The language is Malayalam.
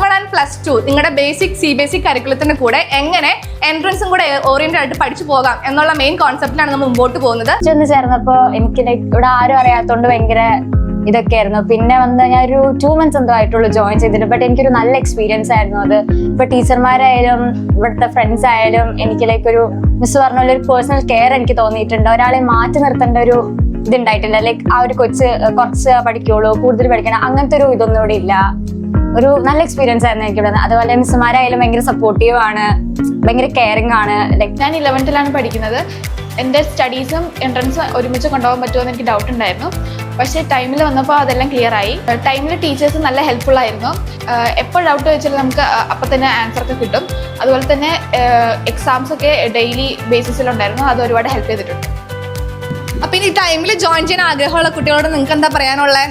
1 and +2 നിങ്ങളുടെ ബേസിക് CBSE കരിക്കുലത്തിന്റെ കൂടെ എങ്ങനെ എൻട്രൻസും കൂടെ ഓറിയന്റഡ് ആയിട്ട് പഠിച്ചു പോകാം എന്നുള്ള മെയിൻ കോൺസെപ്റ്റിലാണ് നമ്മൾ മുമ്പോട്ട് പോകുന്നത്. ചെന്ന് ചേർന്നപ്പോ എനിക്ക് ഇവിടെ ആരും അറിയാത്തോണ്ട് ഭയങ്കര ഇതൊക്കെയായിരുന്നു. പിന്നെ വന്ന് ഞാൻ ഒരു 2 months എന്തോ ആയിട്ടുള്ളൂ ജോയിൻ ചെയ്തിട്ട്. ബട്ട് എനിക്കൊരു നല്ല എക്സ്പീരിയൻസ് ആയിരുന്നു അത്. ഇപ്പൊ ടീച്ചർമാരായാലും ഇവിടുത്തെ ഫ്രണ്ട്സ് ആയാലും എനിക്ക് ഒരു മിസ് പറഞ്ഞ പോലെ ഒരു പേഴ്സണൽ കെയർ എനിക്ക് തോന്നിയിട്ടുണ്ട്. ഒരാളെ മാറ്റി നിർത്തേണ്ട ഒരു ഇതുണ്ടായിട്ടില്ല. ആ ഒരു കുറച്ച് പഠിക്കുള്ളൂ, കൂടുതൽ പഠിക്കണം, അങ്ങനത്തെ ഒരു ഇതൊന്നും ഇവിടെ ഇല്ല. ഒരു നല്ല എക്സ്പീരിയൻസ് ആയിരുന്നു എനിക്കിവിടെ. അതുപോലെ മിസ്സുമാരായാലും ഭയങ്കര സപ്പോർട്ടീവ് ആണ്, ഭയങ്കര കെയറിങ് ആണ്. ഞാൻ 11th പഠിക്കുന്നത്. എൻ്റെ സ്റ്റഡീസും എൻട്രൻസും ഒരുമിച്ച് കൊണ്ടുപോകാൻ പറ്റുമോ എന്ന് എനിക്ക് ഡൗട്ട് ഉണ്ടായിരുന്നു. പക്ഷേ ടൈമിൽ വന്നപ്പോൾ അതെല്ലാം ക്ലിയർ ആയി. ടൈമിൽ ടീച്ചേഴ്സ് നല്ല ഹെൽപ്ഫുൾ ആയിരുന്നു. എപ്പോൾ ഡൗട്ട് വെച്ചാൽ നമുക്ക് അപ്പം തന്നെ ആൻസറൊക്കെ കിട്ടും. അതുപോലെ തന്നെ എക്സാംസ് ഒക്കെ ഡെയിലി ബേസിസിലുണ്ടായിരുന്നു. അത് ഒരുപാട് ഹെൽപ്പ് ചെയ്തിട്ടുണ്ട്. അപ്പൊ ഇനി ടൈമിൽ ജോയിൻ ചെയ്യാൻ ആഗ്രഹമുള്ള കുട്ടികളോട് നിങ്ങൾക്ക് എന്താ പറയാനുള്ളത്?